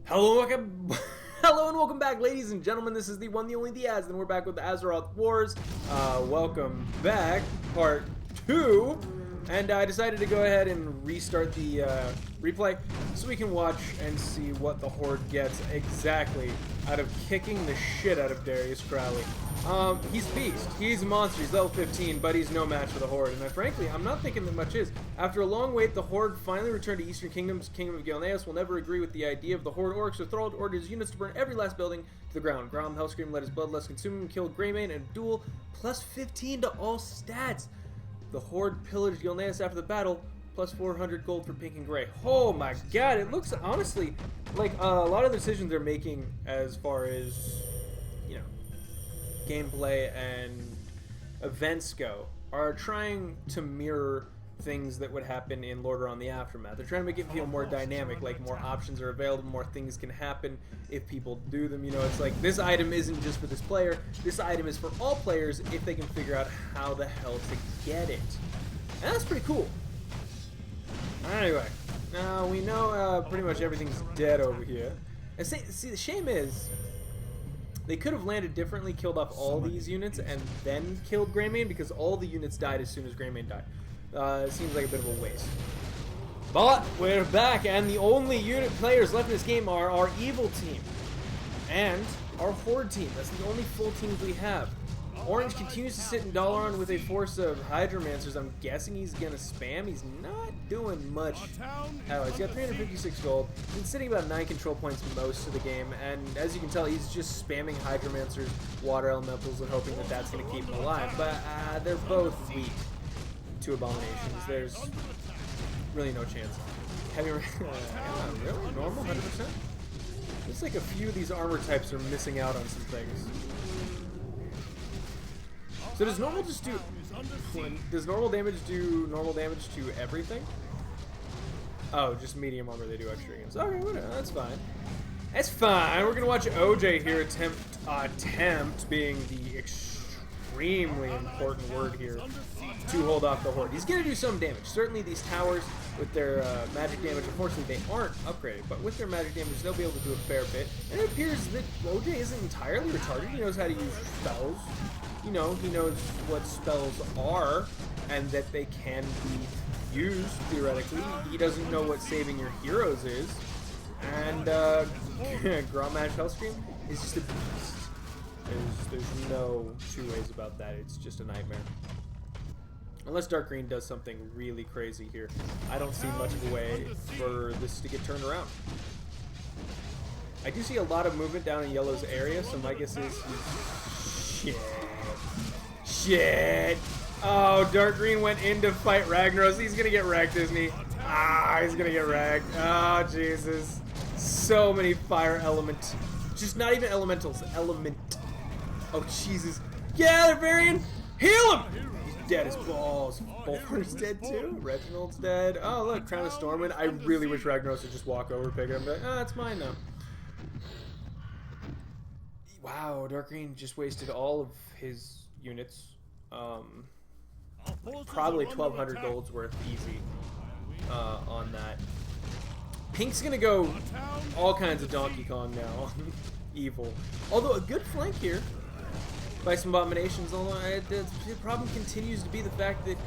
Hello, welcome. Hello and welcome back, ladies and gentlemen. This is the one, the only, the Az, and we're back with the Azeroth Wars. Welcome back, part 2. And I decided to go ahead and restart the replay so we can watch and see what the Horde gets exactly out of kicking the shit out of Darius Crowley. He's beast. He's a monster. He's level 15, but he's no match for the Horde. And frankly, I'm not thinking that much is. After a long wait, the Horde finally returned to Eastern Kingdoms. Kingdom of Gilneas will never agree with the idea of the Horde orcs, so Thrall ordered his units to burn every last building to the ground. Grom Hellscream let his bloodlust consume him, killed Greymane, and duel plus 15 to all stats. The Horde pillaged Gilneas after the battle, plus 400 gold for pink and gray. Oh my god, it looks honestly like a lot of the decisions they're making as far as, you know, gameplay and events go are trying to mirror things that would happen in Lordaeron on the Aftermath. They're trying to make it feel more dynamic, like more options are available, more things can happen if people do them. You know, it's like this item isn't just for this player, this item is for all players if they can figure out how the hell to get it. And that's pretty cool. Anyway, now we know pretty much everything's dead over here. And see, the shame is they could have landed differently, killed off all these units, and then killed Greymane, because all the units died as soon as Greymane died. It seems like a bit of a waste. But we're back, and the only unit players left in this game are our evil team and our Horde team. That's the only full teams we have. Orange continues to sit in Dalaran with a force of Hydromancers. I'm guessing he's going to spam. He's not doing much. Oh, he's got 356 gold. He's been sitting about 9 control points most of the game, and as you can tell, he's just spamming Hydromancers, Water Elementals, and hoping that that's going to keep him alive. But they're both weak to Abominations. There's really no chance. Heavy really? Normal? 100%? Looks like a few of these armor types are missing out on some things. So does normal just do... Does normal damage do normal damage to everything? Oh, just medium armor they do extra against. Okay, whatever, that's fine. That's fine. We're gonna watch OJ here attempt being the extremely important word here to hold off the Horde. He's gonna do some damage. Certainly these towers with their magic damage, unfortunately they aren't upgraded, but with their magic damage they'll be able to do a fair bit. And it appears that OJ isn't entirely retarded. He knows how to use spells. You know, he knows what spells are and that they can be used theoretically. He doesn't know what saving your heroes is. And Grommash Hellscream is just a beast. There's no two ways about that. It's just a nightmare. Unless Dark Green does something really crazy here, I don't see much of a way for this to get turned around. I do see a lot of movement down in Yellow's area, so my guess is Shit! Oh, Dark Green went in to fight Ragnaros. He's gonna get wrecked, isn't he? Ah, he's gonna get wrecked. Oh, Jesus. So many fire element. Just not even elementals. Element. Oh, Jesus. Yeah, they're varying. Heal him! He's dead as balls. Bolfar's dead too. Reginald's dead. Oh, look, Crown of Stormwind. I really wish Ragnaros would just walk over, pick it up, and be like, oh, it's mine now. Wow, Dark Green just wasted all of his units. Probably 1,200 gold's worth easy on that. Pink's gonna go all kinds of Donkey Kong now. Evil. Although a good flank here by some Abominations. Although the problem continues to be the fact that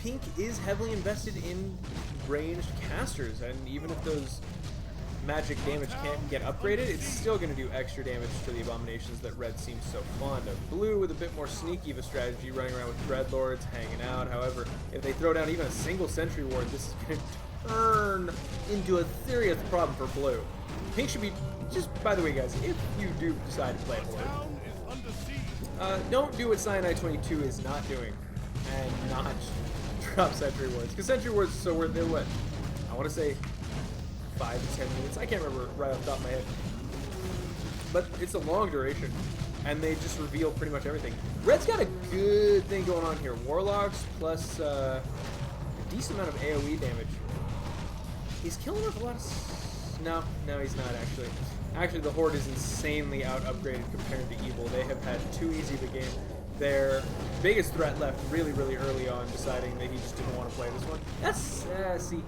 Pink is heavily invested in ranged casters, and even if those magic damage can't get upgraded, it's still going to do extra damage to the Abominations that Red seems so fond of. Blue with a bit more sneaky of a strategy, running around with Dreadlords, hanging out. However, if they throw down even a single Sentry Ward, this is going to turn into a serious problem for Blue. Pink should be, just by the way guys, if you do decide to play Horde, don't do what Cyanide22 is not doing, and not drop Sentry Wards, because Sentry Wards are so worth it, what, I want to say 5 to 10 minutes. I can't remember right off the top of my head. But it's a long duration. And they just reveal pretty much everything. Red's got a good thing going on here. Warlocks plus a decent amount of AoE damage. He's killing off a lot of... No, he's not actually. Actually, the Horde is insanely out-upgraded compared to Evil. They have had too easy of a game. Their biggest threat left really, really early on, deciding that he just didn't want to play this one. That's, see...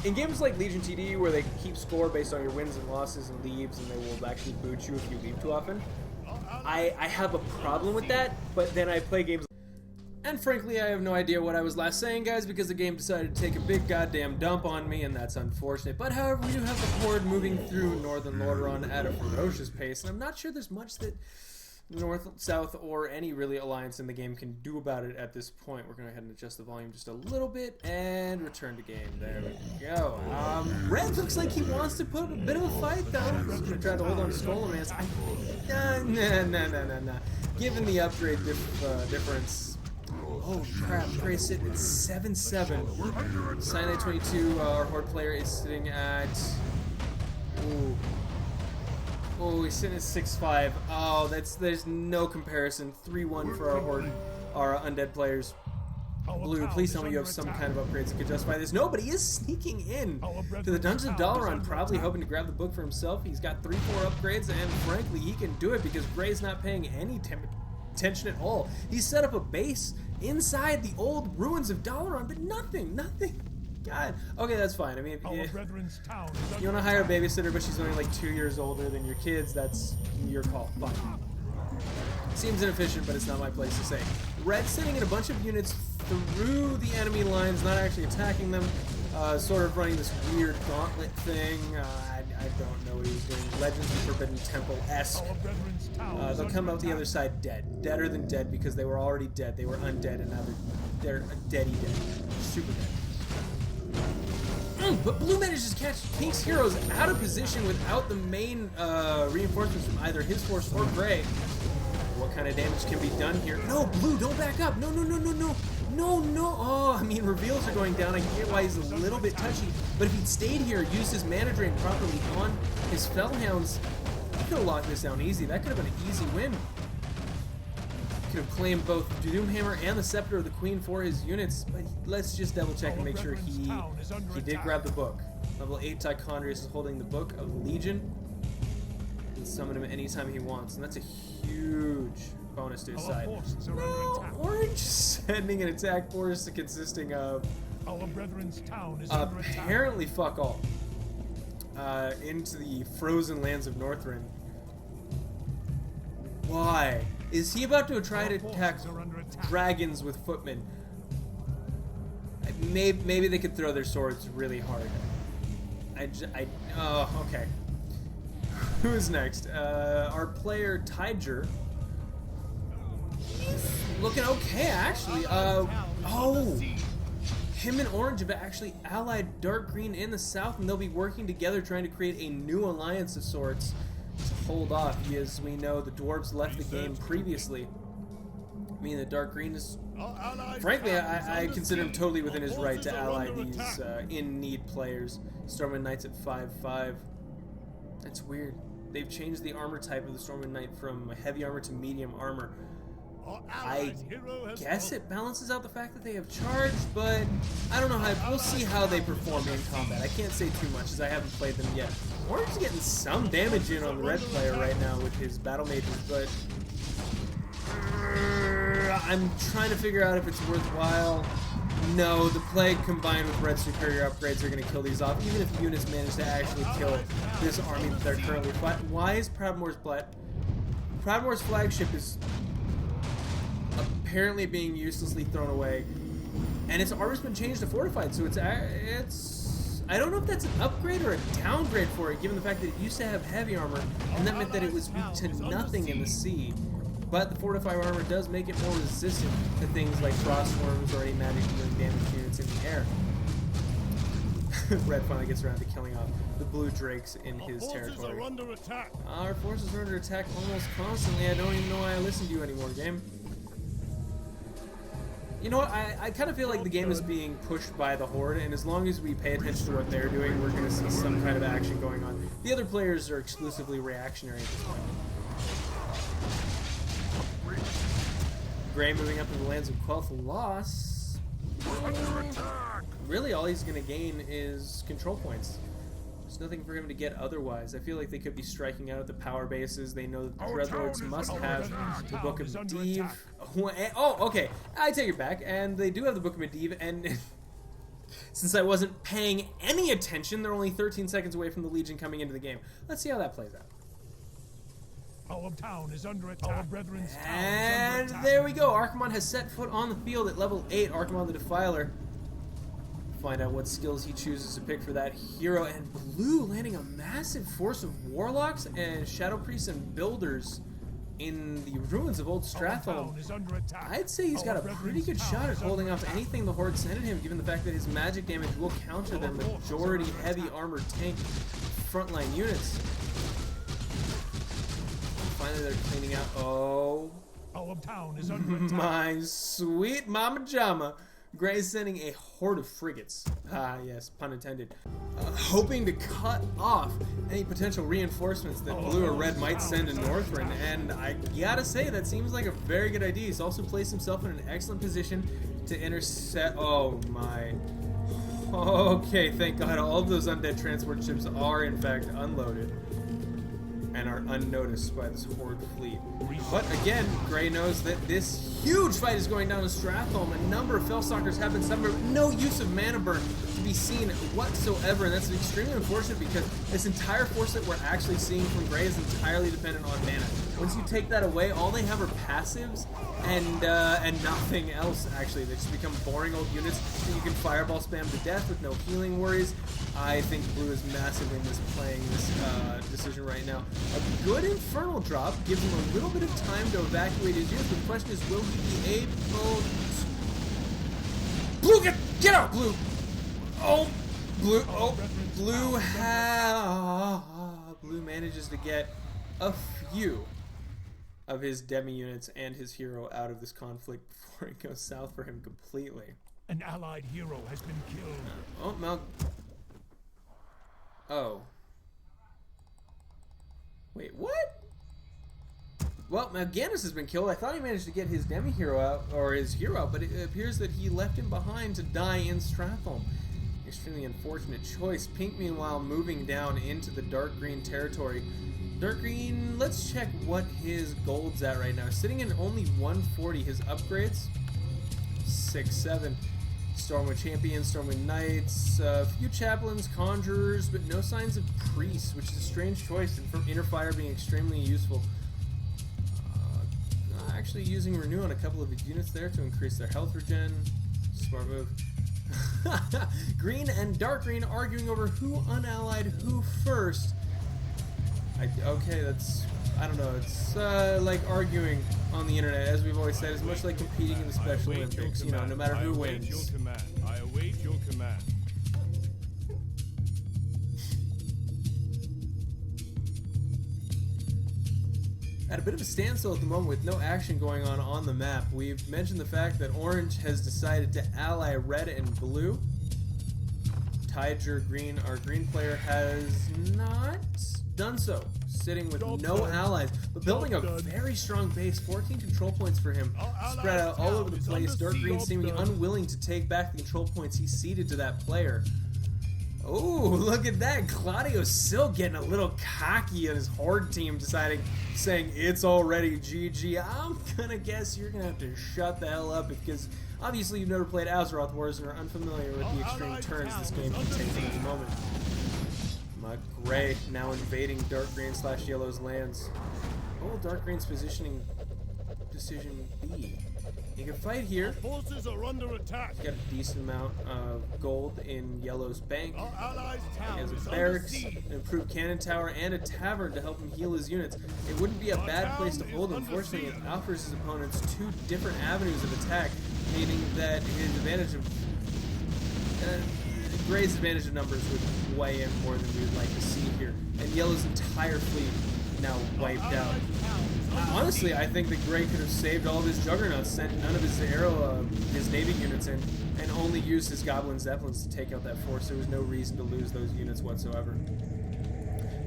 in games like Legion TD, where they keep score based on your wins and losses and leaves, and they will actually boot you if you leave too often, I have a problem with that, but then I play games. And frankly, I have no idea what I was last saying, guys, because the game decided to take a big goddamn dump on me, and that's unfortunate. But however, we do have the Horde moving through Northern Lordaeron at a ferocious pace, and I'm not sure there's much that North, South, or any really alliance in the game can do about it at this point. We're going to go ahead and adjust the volume just a little bit, and return to game. There we go. Red looks like he wants to put a bit of a fight, though. He's going to try to hold on to Skullomance. Nah. Given the upgrade difference... Oh crap, Trey's sitting at 7-7. Cyanide 22, our Horde player, is sitting at... Ooh. Oh, he's sitting at 6-5. Oh, there's no comparison. 3-1 for our Horde, our undead players. Blue, please tell me you have some kind of upgrades that could justify this. No, but he is sneaking in to the Dungeon of Dalaran, probably hoping to grab the book for himself. He's got 3-4 upgrades, and frankly, he can do it because Gray's not paying any attention at all. He's set up a base inside the old ruins of Dalaran, but nothing. God. Okay, that's fine. I mean, if you want to hire a babysitter, but she's only like 2 years older than your kids, that's your call. Fine. Seems inefficient, but it's not my place to say. Red sending in a bunch of units through the enemy lines, not actually attacking them, sort of running this weird gauntlet thing. I don't know what he was doing. Legends of Forbidden Temple-esque. They'll come out the other side dead. Deader than dead because they were already dead. They were undead, and now they're dead. Super dead. But Blue manages to catch Pink's heroes out of position without the main reinforcements from either his force or Gray. What kind of damage can be done here? No, Blue, don't back up. No. Oh, I mean, reveals are going down. I get why he's a little bit touchy. But if he'd stayed here, used his mana drain properly on his Fellhounds, he could have locked this down easy. That could have been an easy win. Could have claimed both Doomhammer and the Scepter of the Queen for his units, but let's just double check and make sure he did grab the book. Level 8 Tichondrius is holding the Book of Legion. He can summon him anytime he wants, and that's a huge bonus to his side. No, Orange sending an attack force consisting of apparently fuck all into the frozen lands of Northrend. Why? Is he about to try to attack dragons with footmen? Maybe they could throw their swords really hard. Oh, okay. Who's next? Our player, Tiger. He's looking okay, actually. Oh! Him and Orange have actually allied Dark Green in the south, and they'll be working together trying to create a new alliance of sorts to hold off. As we know, the dwarves left the game previously. I mean, the Dark Green is... Frankly, I consider him totally within his right to ally these in-need players. Stormwind Knights at 5-5. That's weird. They've changed the armor type of the Stormwind Knight from heavy armor to medium armor. I guess it balances out the fact that they have charged, but I don't know how. We'll see how they perform in combat. I can't say too much as I haven't played them yet. Orange is getting some damage in on the red player right now with his battle mages, but I'm trying to figure out if it's worthwhile. No, the Plague combined with red superior upgrades are going to kill these off, even if units manage to actually kill this army that they're currently fighting. Why is Proudmoore's flagship is apparently being uselessly thrown away, and its armor's been changed to fortified, so it's I don't know if that's an upgrade or a downgrade for it, given the fact that it used to have heavy armor, and that meant that it was weak to nothing in the sea. But the fortified armor does make it more resistant to things like frostworms or any magic dealing damage units in the air. Red finally gets around to killing off the blue drakes in his territory. Our forces are under attack almost constantly. I don't even know why I listen to you anymore, game. You know what, I kind of feel like the game is being pushed by the Horde, and as long as we pay attention to what they're doing, we're going to see some kind of action going on. The other players are exclusively reactionary at this point. Gray moving up to the lands of Quel'The Loss. Really, all he's going to gain is control points. There's nothing for him to get otherwise. I feel like they could be striking out at the power bases. They know that the Dreadlords must have the Book of Medivh. Oh, okay. I take it back. And they do have the Book of Medivh, and since I wasn't paying any attention. They're only 13 seconds away from the Legion coming into the game. Let's see how that plays out. Our town is under attack. Our brethren's town And is under attack. there we go. Archimon has set foot on the field at level 8. Archimon the Defiler. Find out what skills he chooses to pick for that hero. And Blue landing a massive force of Warlocks and Shadow Priests and Builders in the ruins of Old Stratholme. I'd say he's got a pretty good shot at holding off anything the Horde sent at him, given the fact that his magic damage will counter their majority heavy armored tank frontline units. Finally, they're cleaning out. Oh, our town is under attack. My sweet mama jama. Gray's sending a horde of frigates. Ah, yes, pun intended. Hoping to cut off any potential reinforcements that Blue or Red might send to Northrend. And I gotta say, that seems like a very good idea. He's also placed himself in an excellent position to intercept. Oh my. Okay, thank God all of those undead transport ships are in fact unloaded and are unnoticed by this Horde fleet. But again, Gray knows that this huge fight is going down in Stratholme. A number of Fellstalkers have been summoned, no use of mana burn to be seen whatsoever, and that's extremely unfortunate because this entire force that we're actually seeing from Gray is entirely dependent on mana. Once you take that away, all they have are passives and nothing else, actually. They just become boring old units that you can fireball spam to death with no healing worries. I think Blue is massively misplaying this decision right now. A good Infernal drop gives him a little bit of time to evacuate his units, but the question is, will he be able to... Blue, get out, Blue! Oh, Blue, oh, Blue manages to get a few of his demi-units and his hero out of this conflict before it goes south for him completely. An allied hero has been killed. Oh, Mal... Oh. Wait, what? Well, Mal'Ganis has been killed. I thought he managed to get his demi-hero out, or his hero out, but it appears that he left him behind to die in Stratholme. Extremely unfortunate choice. Pink, meanwhile, moving down into the dark green territory. Dark green, let's check what his gold's at right now. Sitting in only 140. His upgrades, 6-7. Stormwind Champions, Stormwind Knights, a few Chaplains, Conjurers, but no signs of Priests, which is a strange choice, and from Inner Fire being extremely useful. Actually using Renew on a couple of his units there to increase their health regen. Smart move. Green and Dark Green arguing over who unallied who first. Okay, that's... I don't know, it's like arguing on the internet, as we've always said. It's much like competing in the Special Olympics, you know, no matter who wins. I await your command. At a bit of a standstill at the moment with no action going on the map. We've mentioned the fact that Orange has decided to ally Red and Blue. Tiger Green, our green player, has not done so, sitting with no allies, but building a very strong base. 14 control points for him, spread out all over the place. Dark Green seeming unwilling to take back the control points he ceded to that player. Oh, look at that. Claudio's still getting a little cocky on his Horde team, saying it's already GG. I'm gonna guess you're gonna have to shut the hell up, because obviously you've never played Azeroth Wars and are unfamiliar with the extreme turns this game can take at any moment. Gray now invading Dark Green / Yellow's lands. Oh, Dark Green's positioning decision B. He can fight here. Forces are under attack. He's got a decent amount of gold in Yellow's bank. Our allies' town He has is a under barracks, siege. an improved cannon tower, and a tavern to help him heal his units. It wouldn't be a bad place to hold him. Unfortunately, it offers his opponents two different avenues of attack, meaning that his advantage of Gray's advantage of numbers would weigh in more than we would like to see here. And Yellow's entire fleet now wiped out. Honestly, I think that Gray could have saved all of his Juggernauts, sent none of his Navy units in, and only used his Goblin Zeppelins to take out that force. There was no reason to lose those units whatsoever.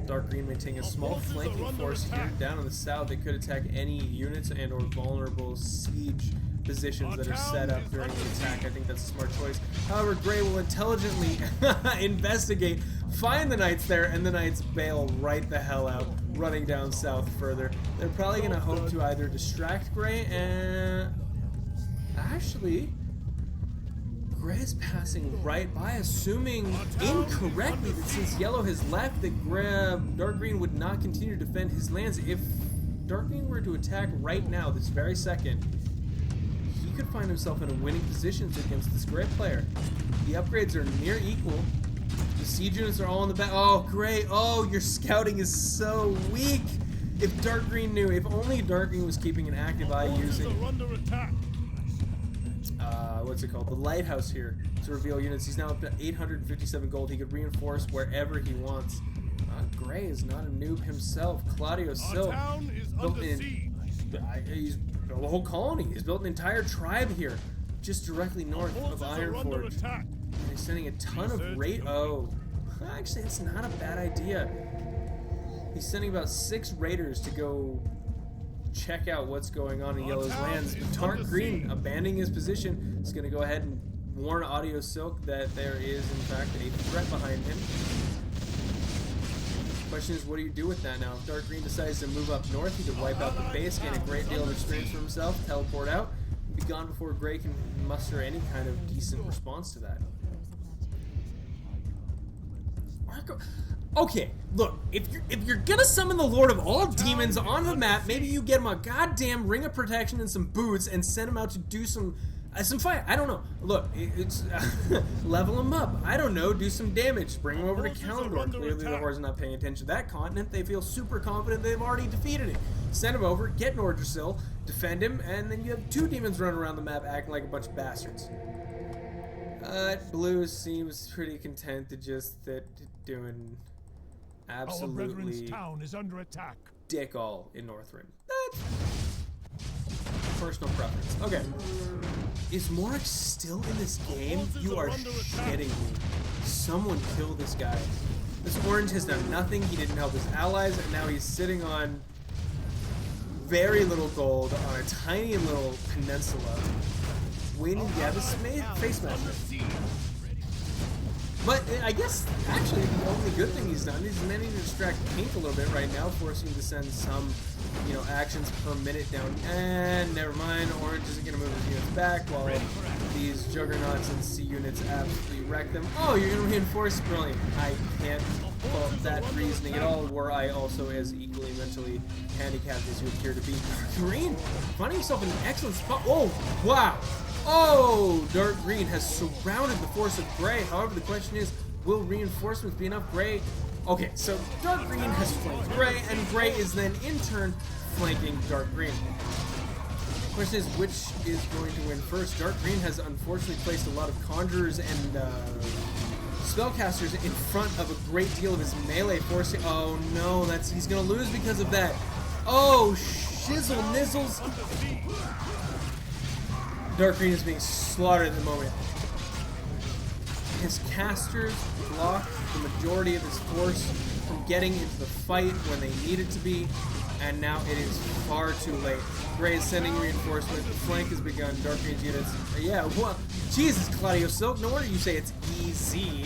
Dark Green maintaining a small flanking force here down in the south that could attack any units and or vulnerable siege positions that are set up during the attack. I think that's a smart choice. However, Gray will intelligently investigate, find the Knights there, and the Knights bail right the hell out, running down south further. They're probably going to hope to either distract Gray and... Actually, Gray is passing right by, assuming incorrectly that since yellow has left, that dark green would not continue to defend his lands. If dark green were to attack right now, this very second, he could find himself in a winning position against this gray player. The upgrades are near equal. The siege units are all in the back. Oh, Gray. Oh, your scouting is so weak. If dark green knew, if only dark green was keeping an active eye using what's it called? The lighthouse here to reveal units. He's now up to 857 gold. He could reinforce wherever he wants. Gray is not a noob himself. Claudio Silk built he's built a whole colony. He's built an entire tribe here, just directly north of Ironforge. And he's sending a ton of raid. Oh, actually, that's not a bad idea. He's sending about 6 raiders to go check out what's going on in Yellow's lands. Dark Green, abandoning his position, is going to go ahead and warn Audio Silk that there is, in fact, a threat behind him. Question is, what do you do with that now? If Dark Green decides to move up north, he could wipe out the base, gain a great deal of experience for himself, teleport out, and be gone before Gray can muster any kind of decent response to that. Okay, look, if you're gonna summon the Lord of all demons on the map, maybe you get him a goddamn ring of protection and some boots and send him out to do some fight. I don't know. Look, it's level him up. I don't know. Do some damage. Bring him over to Kalimdor. Clearly, the Horde's not paying attention to that continent. They feel super confident they've already defeated it. Send him over. Get Nordrassil. Defend him, and then you have 2 demons running around the map acting like a bunch of bastards. Blue seems pretty content to just doing absolutely town is under attack. Dick all in Northrend. That's personal preference. Okay. Is Morik still in this game? You are shitting me. Someone kill this guy. This orange has done nothing. He didn't help his allies, and now he's sitting on very little gold on a tiny little peninsula, waiting to have his face mask. But I guess, actually, the only good thing he's done is managing to distract Pink a little bit right now, forcing him to send some, actions per minute down. And never mind, Orange isn't going to move his units back while these Juggernauts and C units absolutely wreck them. Oh, you're going to reinforce? Brilliant. I can't fault that reasoning at all, were I also as equally mentally handicapped as you appear to be. Green, finding himself in an excellent spot. Oh, wow. Oh, Dark Green has surrounded the force of Gray. However, the question is, will reinforcements be enough? Gray. Okay, so Dark Green has flanked Gray, and Gray is then in turn flanking Dark Green. The question is, which is going to win first? Dark Green has unfortunately placed a lot of conjurers and spellcasters in front of a great deal of his melee forcing. Oh no, he's gonna lose because of that. Oh, shizzle nizzles. Dark Green is being slaughtered at the moment. His casters block the majority of his force from getting into the fight when they need it to be, and now it is far too late. Gray is sending reinforcements. The flank has begun. Dark Green's units. Yeah, well, Jesus, Claudio Silk. No wonder you say it's easy.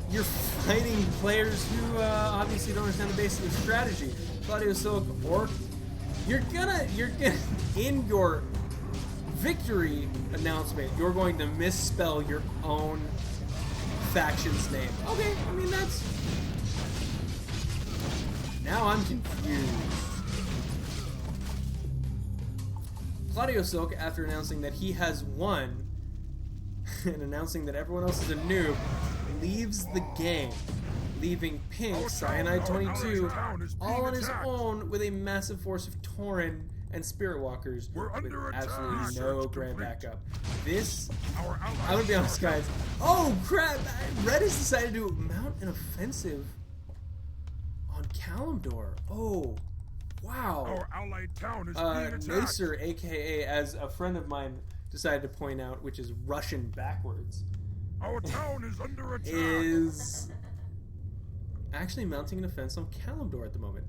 You're fighting players who obviously don't understand the basic of strategy. Claudio Silk, or you're gonna in your victory announcement, you're going to misspell your own faction's name. Okay, I mean that's... Now I'm confused. Claudio Silk, after announcing that he has won, and announcing that everyone else is a noob, leaves the game, leaving Pink, Cyanide22, all on his own with a massive force of Tauren and Spirit Walkers with absolutely no grand backup. This, I'm gonna be honest, guys. Oh crap! Red has decided to mount an offensive on Kalimdor. Oh, wow. Our allied town is being attacked. Nacer, aka, as a friend of mine decided to point out, which is Russian backwards. Our town is under attack. Is actually mounting an offense on Kalimdor at the moment.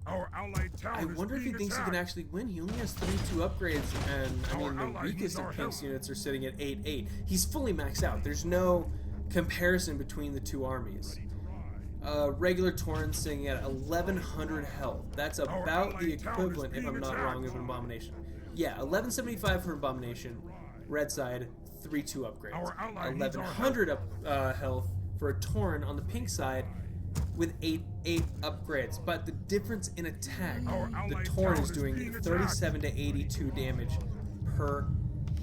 Our allied town I wonder if he thinks he can actually win. He only has 32 upgrades, and I mean the weakest of Pink's units are sitting at 8-8. He's fully maxed out. There's no comparison between the two armies. Regular Tauren sitting at 1100 health. That's about the equivalent, if I'm not wrong, of an Abomination. Yeah, 1175 for Abomination. Red side, 3-2 upgrades. Our ally needs our 1100 health for a Tauren on the pink side with 8 upgrades. But the difference in attack, the Tauren is doing 37 to 82 damage per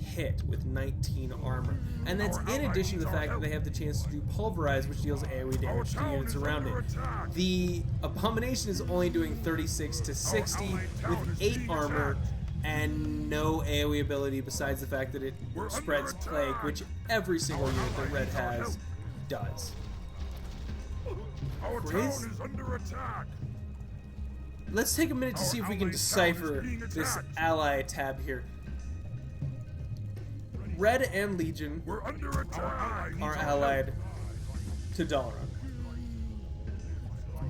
hit with 19 armor. And that's in addition to the fact that they have the chance to do Pulverize, which deals AoE damage to units around it. The Abomination is only doing 36 to 60 with 8 armor and no AoE ability besides the fact that it spreads Plague, which every single unit that Red has does. Our town is under attack. Let's take a minute to see if we can decipher this ally tab here. Red and Legion are allied to Dalaran.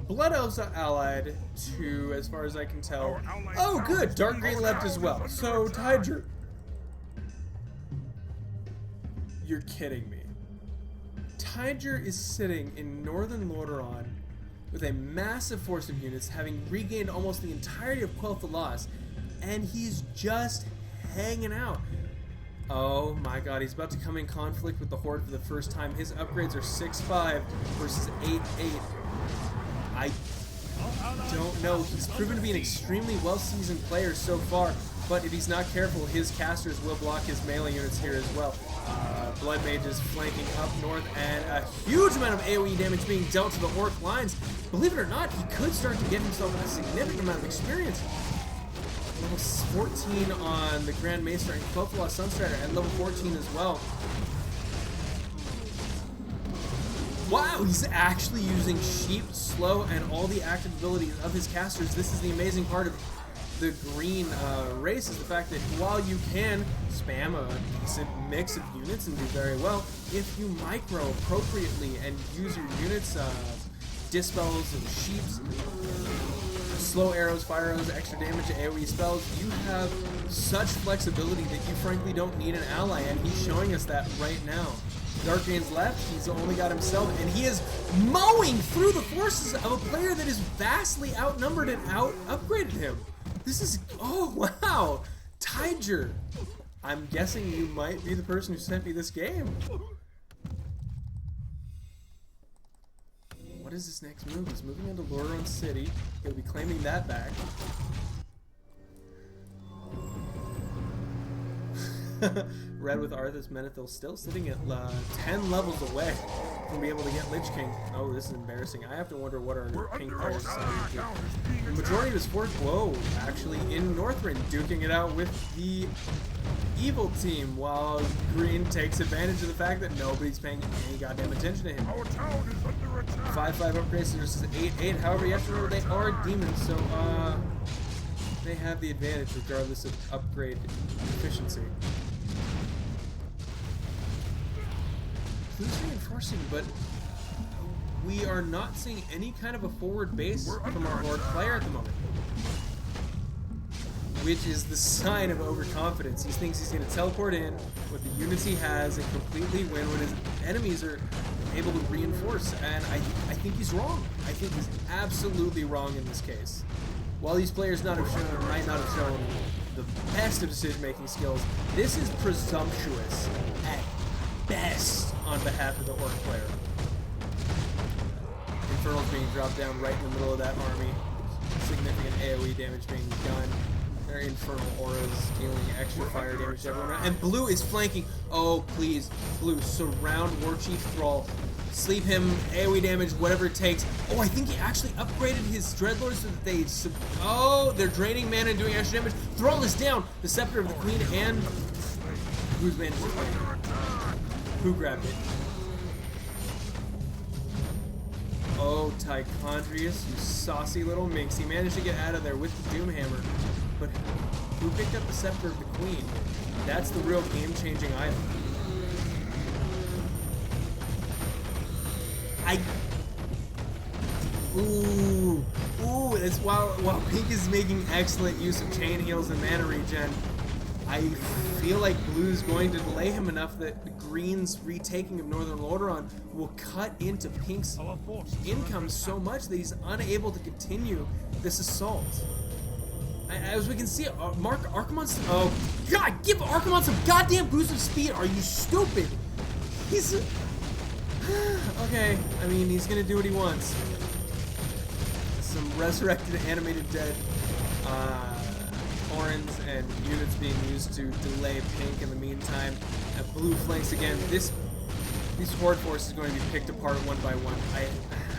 Blood Elves are allied to, as far as I can tell... Oh, good! Dark Green left as well. So, Tidra... You're kidding me. Tidra is sitting in Northern Lordaeron with a massive force of units, having regained almost the entirety of Quel'The the Lost, and he's just hanging out. Oh my god, he's about to come in conflict with the Horde for the first time. His upgrades are 6-5 versus 8-8. I don't know. He's proven to be an extremely well-seasoned player so far, but if he's not careful, his casters will block his melee units here as well. Blood Mage is flanking up north, and a huge amount of AoE damage being dealt to the Orc lines. Believe it or not, he could start to get himself a significant amount of experience. Level 14 on the Grand Maester and Quel'The the Lost Sunstrider at level 14 as well. Wow, he's actually using Sheep, Slow, and all the active abilities of his casters. This is the amazing part of the green race, is the fact that while you can spam a decent mix of units and do very well, if you micro appropriately and use your units, Dispels and Sheeps, slow arrows, fire arrows, extra damage, AoE spells, you have such flexibility that you frankly don't need an ally, and he's showing us that right now. Dark Green's left, he's only got himself, and he is mowing through the forces of a player that is vastly outnumbered and out-upgraded him. This is, oh wow, Tidra. I'm guessing you might be the person who sent me this game. What is his next move? He's moving into Lordaeron City. He'll be claiming that back. Red with Arthas Menethil still sitting at 10 levels away from being able to get Lich King. Oh, this is embarrassing. I have to wonder what our pink players do. The majority of his force, whoa, actually in Northrend, duking it out with the evil team, while Green takes advantage of the fact that nobody's paying any goddamn attention to him. 5-5 upgrades versus 8-8. However, you have to remember they are demons, so they have the advantage regardless of upgrade efficiency. Who's reinforcing? But we are not seeing any kind of a forward base from our Horde player at the moment, which is the sign of overconfidence. He thinks he's going to teleport in with the units he has and completely win when his enemies are able to reinforce, and I think he's wrong. I think he's absolutely wrong in this case. While these players might not have shown the best of decision-making skills, this is presumptuous at best on behalf of the Orc player. Infernal's being dropped down right in the middle of that army. Significant AoE damage being done. Their Infernal auras dealing extra fire damage to everyone. And Blue is flanking. Oh, please. Blue, surround Warchief Thrall. Sleep him, AoE damage, whatever it takes. Oh, I think he actually upgraded his Dreadlords so that they... Oh, they're draining mana and doing extra damage. Thrall is down. The Scepter of the Queen and... Who's managed to fight it? Who grabbed it? Oh, Tychondrius, you saucy little minx. He managed to get out of there with the Doomhammer. But who picked up the Scepter of the Queen? That's the real game-changing item. Ooh, that's while Pink is making excellent use of chain heals and mana regen, I feel like Blue's going to delay him enough that Green's retaking of Northern Lordaeron will cut into Pink's income so much that he's unable to continue this assault. As we can see, Archimon's... Oh, God, give Archimon some goddamn boost of speed. Are you stupid? He's... Okay, I mean, he's gonna do what he wants. Some resurrected animated dead horns and units being used to delay pink in the meantime. And blue flanks again. This horde force is going to be picked apart one by one. I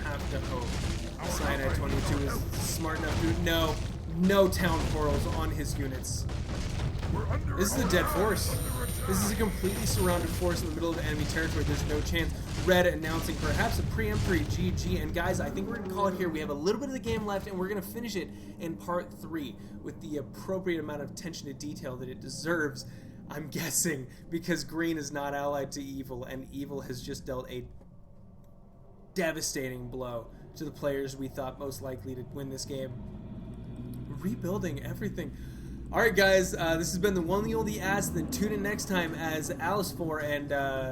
have to hope Cyanide 22 is smart enough to... No town portals on his units. This is a dead force. This is a completely surrounded force in the middle of enemy territory. There's no chance. Red announcing perhaps a preemptory GG. And guys, I think we're going to call it here. We have a little bit of the game left, and we're going to finish it in part 3 with the appropriate amount of attention to detail that it deserves, I'm guessing, because green is not allied to evil, and evil has just dealt a devastating blow to the players we thought most likely to win this game. Rebuilding everything. Alright guys, this has been the one, the only Azothan. Tune in next time as Alice4 and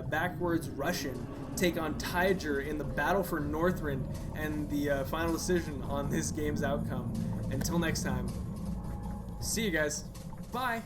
Backwards Russian take on Tiger in the battle for Northrend and the final decision on this game's outcome. Until next time, see you guys. Bye.